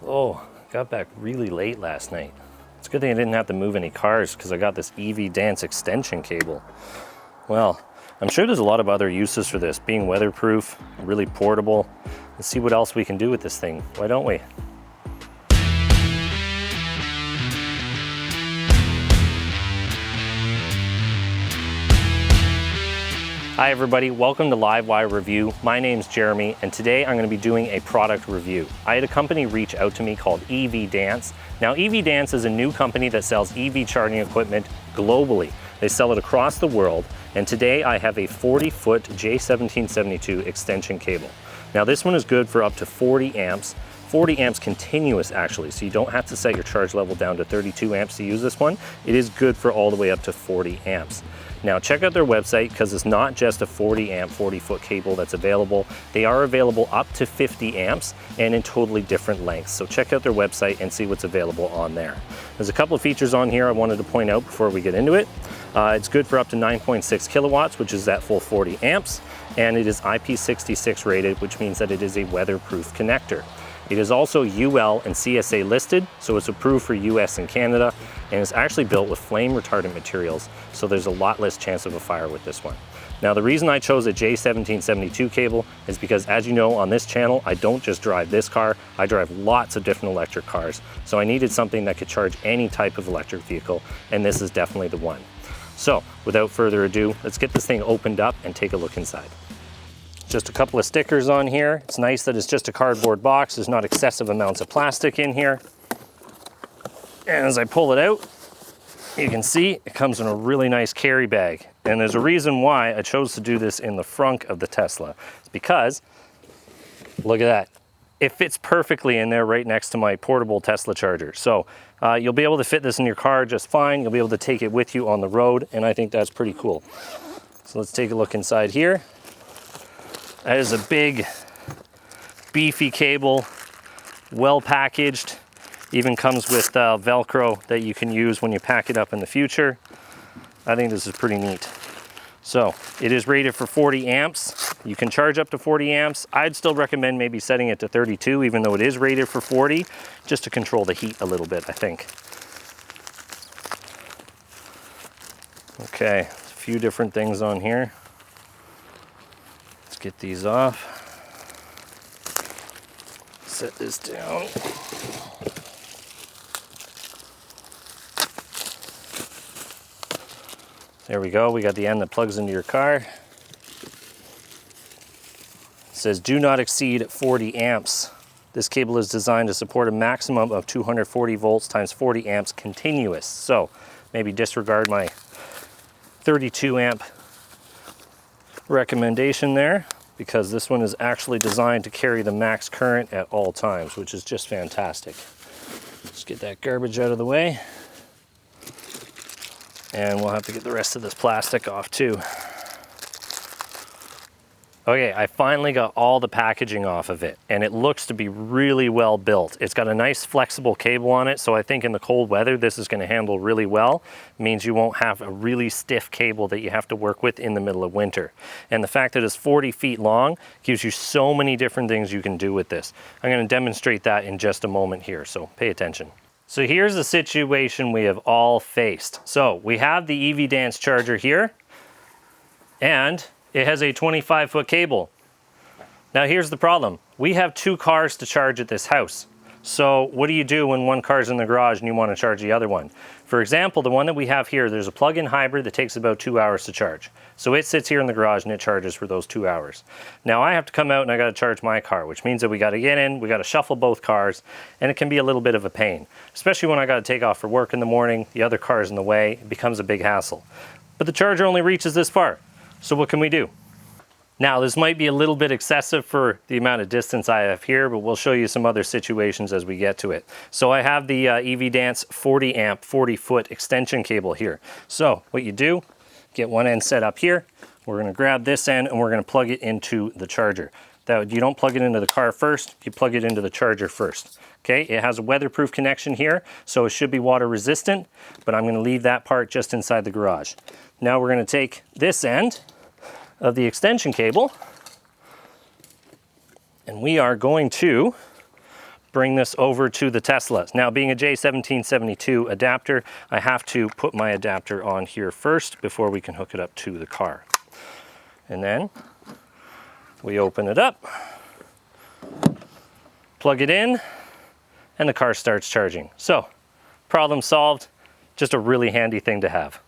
Oh, got back really late last night. It's a good thing I didn't have to move any cars because I got this EV Dance extension cable. Well, I'm sure there's a lot of other uses for this, being weatherproof, really portable. Let's see what else we can do with this thing. Why don't we? Hi everybody, welcome to Livewire Review. My name's Jeremy, and today I'm going to be doing a product review. I had a company reach out to me called EV Dance. Now EV Dance is a new company that sells EV charging equipment globally. They sell it across the world, and today I have a 40-foot J1772 extension cable. Now this one is good for up to 40 amps. 40 amps continuous actually, so you don't have to set your charge level down to 32 amps to use this one. It is good for all the way up to 40 amps. Now check out their website because it's not just a 40 amp, 40-foot cable that's available. They are available up to 50 amps and in totally different lengths. So check out their website and see what's available on there. There's a couple of features on here I wanted to point out before we get into it. It's good for up to 9.6 kilowatts, which is that full 40 amps, and it is IP66 rated, which means that it is a weatherproof connector. It is also UL and CSA listed, so it's approved for US and Canada, and it's actually built with flame retardant materials, so there's a lot less chance of a fire with this one. Now the reason I chose a J1772 cable is because, as you know, on this channel, I don't just drive this car, I drive lots of different electric cars, so I needed something that could charge any type of electric vehicle, and this is definitely the one. So without further ado, let's get this thing opened up and take a look inside. Just a couple of stickers on here. It's nice that it's just a cardboard box. There's not excessive amounts of plastic in here. And as I pull it out, you can see it comes in a really nice carry bag. And there's a reason why I chose to do this in the front of the Tesla. It's because, look at that. It fits perfectly in there right next to my portable Tesla charger. So you'll be able to fit this in your car just fine. You'll be able to take it with you on the road, and I think that's pretty cool. So let's take a look inside here. That is a big, beefy cable, well packaged. Even comes with Velcro that you can use when you pack it up in the future. I think this is pretty neat. So it is rated for 40 amps. You can charge up to 40 amps. I'd still recommend maybe setting it to 32, even though it is rated for 40, just to control the heat a little bit, I think. Okay, a few different things on here. Get these off. Set this down. There we go. We got the end that plugs into your car. It says do not exceed 40 amps. This cable is designed to support a maximum of 240 volts times 40 amps continuous. So maybe disregard my 32 amp recommendation there, because this one is actually designed to carry the max current at all times, which is just fantastic. Let's get that garbage out of the way, and we'll have to get the rest of this plastic off too. Okay, I finally got all the packaging off of it, and it looks to be really well built. It's got a nice flexible cable on it, so I think in the cold weather this is going to handle really well. It means you won't have a really stiff cable that you have to work with in the middle of winter. And the fact that it's 40 feet long gives you so many different things you can do with this. I'm going to demonstrate that in just a moment here, so pay attention. So here's the situation we have all faced. So we have the EV Dance charger here, and it has a 25-foot cable. Now here's the problem. We have two cars to charge at this house. So what do you do when one car's in the garage and you want to charge the other one? For example, the one that we have here, there's a plug-in hybrid that takes about 2 hours to charge. So it sits here in the garage and it charges for those 2 hours. Now I have to come out and I got to charge my car, which means that we got to get in, we got to shuffle both cars, and it can be a little bit of a pain, especially when I got to take off for work in the morning, the other car's in the way, it becomes a big hassle. But the charger only reaches this far. So what can we do? Now this might be a little bit excessive for the amount of distance I have here, but we'll show you some other situations as we get to it. So I have the EV Dance 40 amp 40-foot extension cable here. So what you do, get one end set up here. We're going to grab this end and we're going to plug it into the charger. That you don't plug it into the car first, you plug it into the charger first. Okay, it has a weatherproof connection here, so it should be water resistant, but I'm going to leave that part just inside the garage. Now we're going to take this end of the extension cable and we are going to bring this over to the Tesla. Now, being a J1772 adapter, I have to put my adapter on here first before we can hook it up to the car. And then we open it up, plug it in, and the car starts charging. So, problem solved, just a really handy thing to have.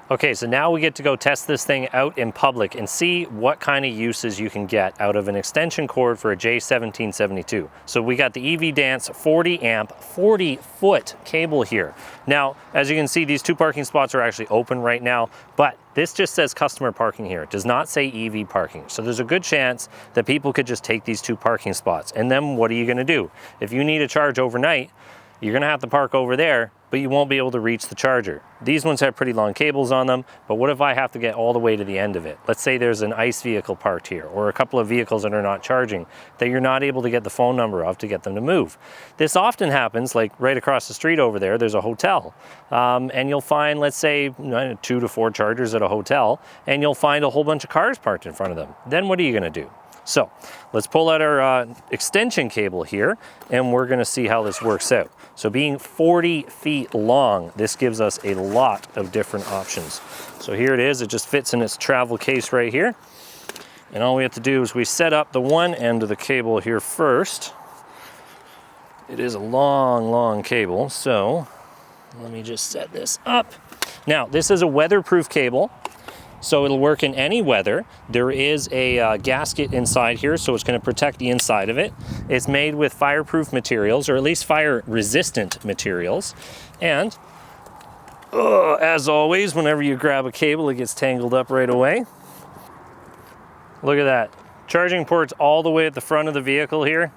Okay, so now we get to go test this thing out in public and see what kind of uses you can get out of an extension cord for a J1772. So we got the EV Dance 40 amp, 40-foot cable here. Now, as you can see, these two parking spots are actually open right now, but this just says customer parking here. It does not say EV parking. So there's a good chance that people could just take these two parking spots. And then what are you gonna do? If you need a charge overnight, you're gonna have to park over there, but you won't be able to reach the charger. These ones have pretty long cables on them, but what if I have to get all the way to the end of it? Let's say there's an ICE vehicle parked here, or a couple of vehicles that are not charging, that you're not able to get the phone number of to get them to move. This often happens, like right across the street over there's a hotel. And you'll find, let's say, 2 to 4 chargers at a hotel, and you'll find a whole bunch of cars parked in front of them. Then what are you gonna do? So let's pull out our extension cable here, and we're gonna see how this works out. So being 40 feet long, this gives us a lot of different options. So here it is, it just fits in its travel case right here. And all we have to do is we set up the one end of the cable here first. It is a long, long cable, so let me just set this up. Now, this is a weatherproof cable, so it'll work in any weather. There is a gasket inside here, so it's going to protect the inside of it. It's made with fireproof materials, or at least fire-resistant materials. And as always, whenever you grab a cable, it gets tangled up right away. Look at that. Charging ports all the way at the front of the vehicle here.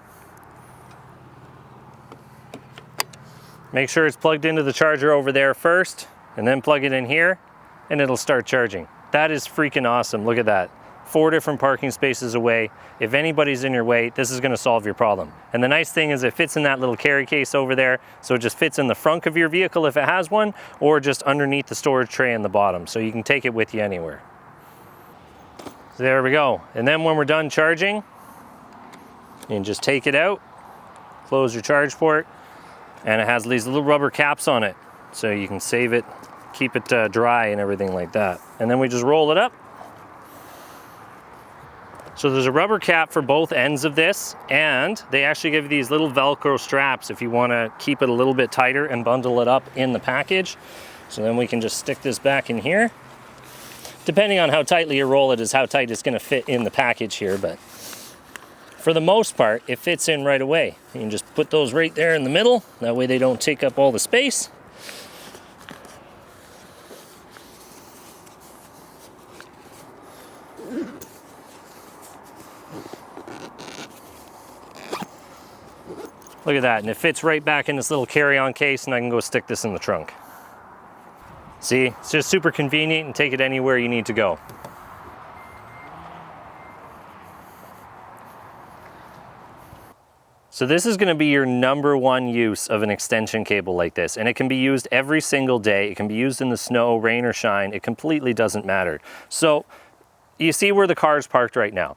Make sure it's plugged into the charger over there first, and then plug it in here, and it'll start charging. That is freaking awesome. Look at that. 4 different parking spaces away. If anybody's in your way, this is gonna solve your problem. And the nice thing is it fits in that little carry case over there, so it just fits in the front of your vehicle if it has one, or just underneath the storage tray in the bottom, so you can take it with you anywhere. So there we go. And then when we're done charging, you can just take it out, close your charge port, and it has these little rubber caps on it, so you can save it, keep it dry and everything like that. And then we just roll it up. So there's a rubber cap for both ends of this, and they actually give you these little Velcro straps if you want to keep it a little bit tighter and bundle it up in the package. So then we can just stick this back in here. Depending on how tightly you roll it is how tight it's going to fit in the package here, but for the most part, it fits in right away. You can just put those right there in the middle. That way they don't take up all the space. Look at that, and it fits right back in this little carry-on case, and I can go stick this in the trunk. See, it's just super convenient and take it anywhere you need to go. So this is gonna be your #1 use of an extension cable like this, and it can be used every single day. It can be used in the snow, rain, or shine. It completely doesn't matter. So you see where the car is parked right now.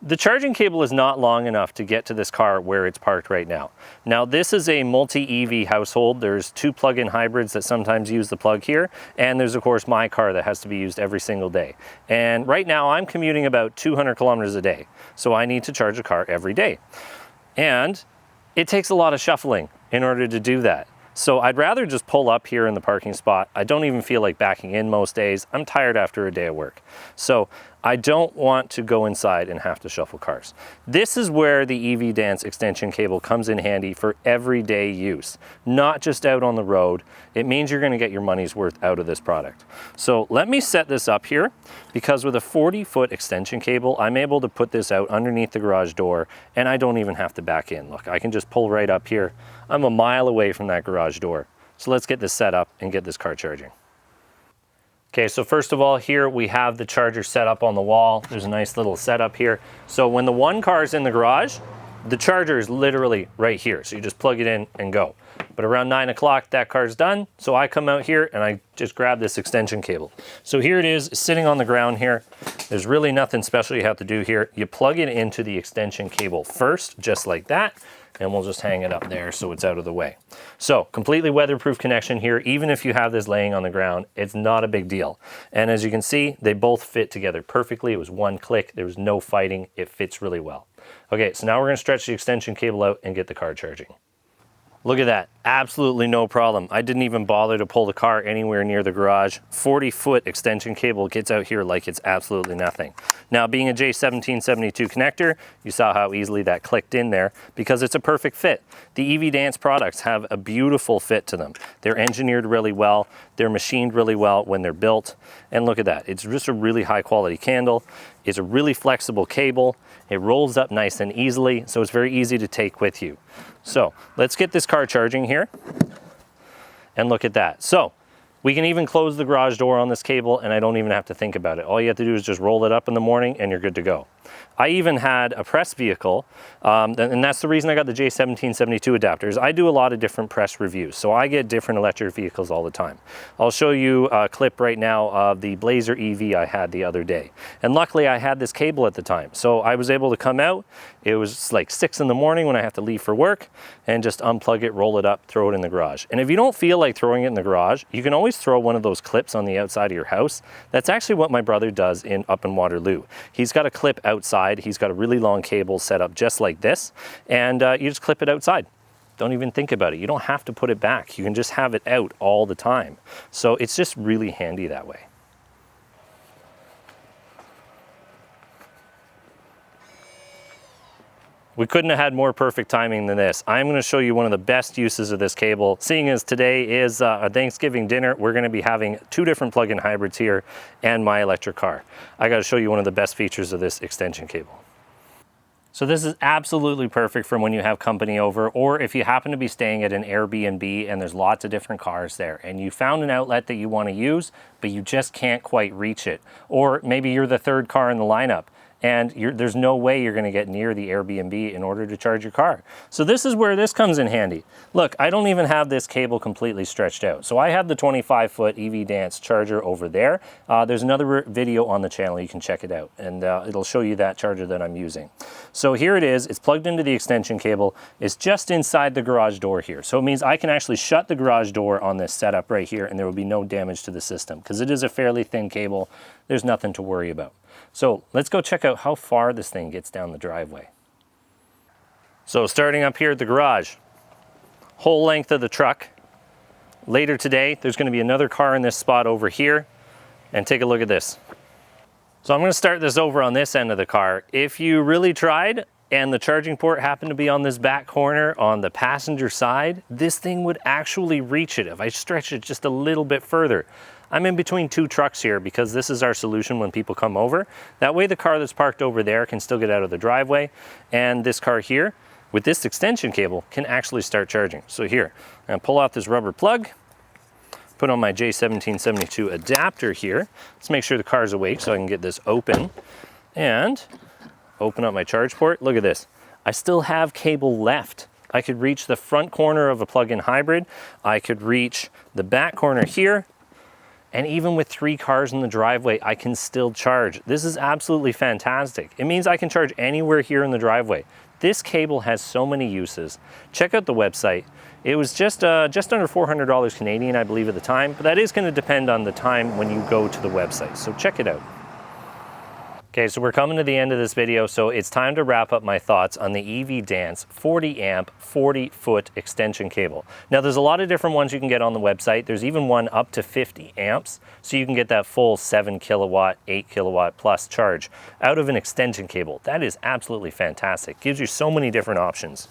The charging cable is not long enough to get to this car where it's parked right now. Now this is a multi-EV household. There's 2 plug-in hybrids that sometimes use the plug here, and there's of course my car that has to be used every single day. And right now I'm commuting about 200 kilometers a day, so I need to charge a car every day. And it takes a lot of shuffling in order to do that. So I'd rather just pull up here in the parking spot. I don't even feel like backing in most days. I'm tired after a day of work. So I don't want to go inside and have to shuffle cars. This is where the EV Dance extension cable comes in handy for everyday use, not just out on the road. It means you're gonna get your money's worth out of this product. So let me set this up here, because with a 40-foot extension cable, I'm able to put this out underneath the garage door, and I don't even have to back in. Look, I can just pull right up here. I'm a mile away from that garage door. So let's get this set up and get this car charging. Okay, so first of all, here we have the charger set up on the wall. There's a nice little setup here. So when the one car is in the garage, the charger is literally right here. So you just plug it in and go. But around 9 o'clock, that car's done. So I come out here and I just grab this extension cable. So here it is, sitting on the ground here. There's really nothing special you have to do here. You plug it into the extension cable first, just like that. and we'll just hang it up there so it's out of the way. So completely weatherproof connection here. Even if you have this laying on the ground, it's not a big deal. And as you can see, they both fit together perfectly. It was one click, there was no fighting. It fits really well. Okay, so now we're gonna stretch the extension cable out and get the car charging. Look at that, absolutely no problem. I didn't even bother to pull the car anywhere near the garage. 40-foot extension cable gets out here like it's absolutely nothing. Now, being a J1772 connector, you saw how easily that clicked in there because it's a perfect fit. The EV Dance products have a beautiful fit to them. They're engineered really well, they're machined really well when they're built. And look at that, it's just a really high quality candle. It's a really flexible cable. It rolls up nice and easily, so it's very easy to take with you. So let's get this car charging here and look at that. So we can even close the garage door on this cable and I don't even have to think about it. All you have to do is just roll it up in the morning and you're good to go. I even had a press vehicle, and that's the reason I got the J1772 adapters. I do a lot of different press reviews, so I get different electric vehicles all the time. I'll show you a clip right now of the Blazer EV I had the other day. And luckily I had this cable at the time, so I was able to come out. It was like 6 in the morning when I have to leave for work, and just unplug it, roll it up, throw it in the garage. And if you don't feel like throwing it in the garage, you can always throw one of those clips on the outside of your house. That's actually what my brother does up in Waterloo. He's got a clip outside. He's got a really long cable set up just like this, and you just clip it outside. Don't even think about it. You don't have to put it back. You can just have it out all the time. So it's just really handy that way. We couldn't have had more perfect timing than this. I'm going to show you one of the best uses of this cable. Seeing as today is a Thanksgiving dinner, we're going to be having 2 different plug-in hybrids here and my electric car. I got to show you one of the best features of this extension cable. So this is absolutely perfect for when you have company over, or if you happen to be staying at an Airbnb and there's lots of different cars there and you found an outlet that you want to use, but you just can't quite reach it. Or maybe you're the 3rd car in the lineup and there's no way you're going to get near the Airbnb in order to charge your car. So this is where this comes in handy. Look, I don't even have this cable completely stretched out. So I have the 25-foot EV Dance charger over there. There's another video on the channel, you can check it out, and it'll show you that charger that I'm using. So here it is, it's plugged into the extension cable. It's just inside the garage door here. So it means I can actually shut the garage door on this setup right here and there will be no damage to the system because it is a fairly thin cable. There's nothing to worry about. So let's go check out how far this thing gets down the driveway. So starting up here at the garage, whole length of the truck. Later today, there's going to be another car in this spot over here, and take a look at this. So I'm going to start this over on this end of the car. If you really tried and the charging port happened to be on this back corner on the passenger side, this thing would actually reach it if I stretch it just a little bit further. I'm in between 2 trucks here because this is our solution when people come over. That way the car that's parked over there can still get out of the driveway, and this car here with this extension cable can actually start charging. So here, I'm gonna pull out this rubber plug, put on my J1772 adapter here. Let's make sure the car's awake so I can get this open and open up my charge port. Look at this, I still have cable left. I could reach the front corner of a plug-in hybrid. I could reach the back corner here. And even with 3 cars in the driveway, I can still charge. This is absolutely fantastic. It means I can charge anywhere here in the driveway. This cable has so many uses. Check out the website. It was just under $400 Canadian, I believe at the time, but that is going to depend on the time when you go to the website. So check it out. Okay, so we're coming to the end of this video, so it's time to wrap up my thoughts on the EV Dance 40 amp, 40-foot extension cable. Now there's a lot of different ones you can get on the website. There's even one up to 50 amps, so you can get that full 7 kilowatt, 8 kilowatt plus charge out of an extension cable. That is absolutely fantastic. Gives you so many different options.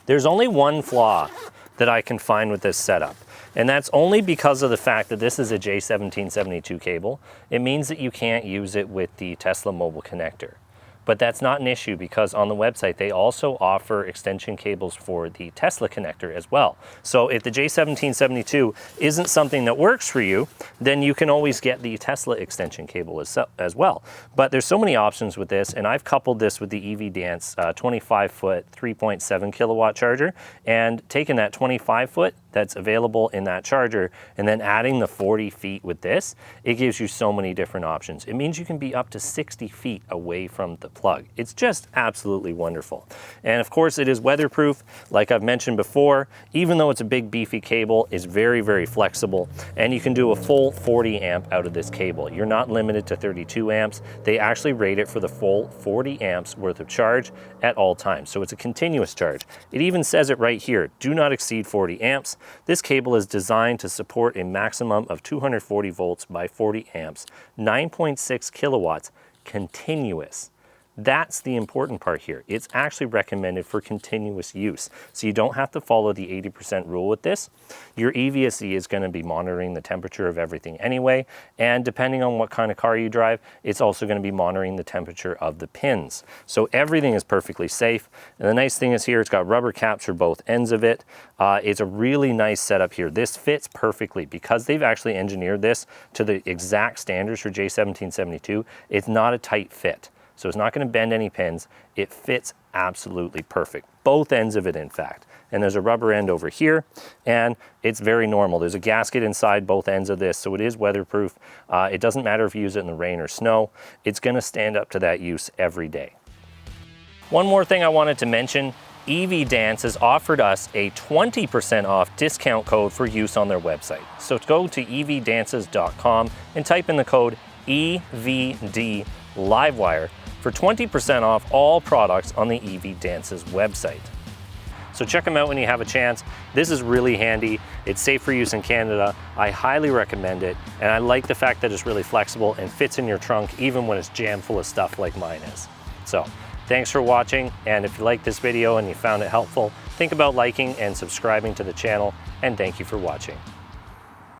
There's only one flaw that I can find with this setup. And that's only because of the fact that this is a J1772 cable. It means that you can't use it with the Tesla mobile connector. But that's not an issue because on the website, they also offer extension cables for the Tesla connector as well. So if the J1772 isn't something that works for you, then you can always get the Tesla extension cable as well. But there's so many options with this, and I've coupled this with the EV Dance 25-foot 3.7 kilowatt charger and taken that 25-foot that's available in that charger, and then adding the 40 feet with this, it gives you so many different options. It means you can be up to 60 feet away from the plug. It's just absolutely wonderful. And of course it is weatherproof. Like I've mentioned before, even though it's a big beefy cable, it's very, very flexible, and you can do a full 40 amp out of this cable. You're not limited to 32 amps. They actually rate it for the full 40 amps worth of charge at all times. So it's a continuous charge. It even says it right here, do not exceed 40 amps. This cable is designed to support a maximum of 240 volts by 40 amps, 9.6 kilowatts, continuous. That's the important part here. It's actually recommended for continuous use. So you don't have to follow the 80% rule with this. Your EVSE is going to be monitoring the temperature of everything anyway. And depending on what kind of car you drive, it's also going to be monitoring the temperature of the pins. So everything is perfectly safe. And the nice thing is here, it's got rubber caps for both ends of it. It's a really nice setup here. This fits perfectly because they've actually engineered this to the exact standards for J1772. It's not a tight fit. So it's not going to bend any pins. It fits absolutely perfect. Both ends of it, in fact. And there's a rubber end over here, and it's very normal. There's a gasket inside both ends of this, so it is weatherproof. It doesn't matter if you use it in the rain or snow. It's going to stand up to that use every day. One more thing I wanted to mention, EV Dance has offered us a 20% off discount code for use on their website. So go to evdances.com and type in the code EVD Livewire for 20% off all products on the EV Dances website. So check them out when you have a chance. This is really handy. It's safe for use in Canada. I highly recommend it. And I like the fact that it's really flexible and fits in your trunk even when it's jammed full of stuff like mine is. So thanks for watching. And if you liked this video and you found it helpful, think about liking and subscribing to the channel. And thank you for watching.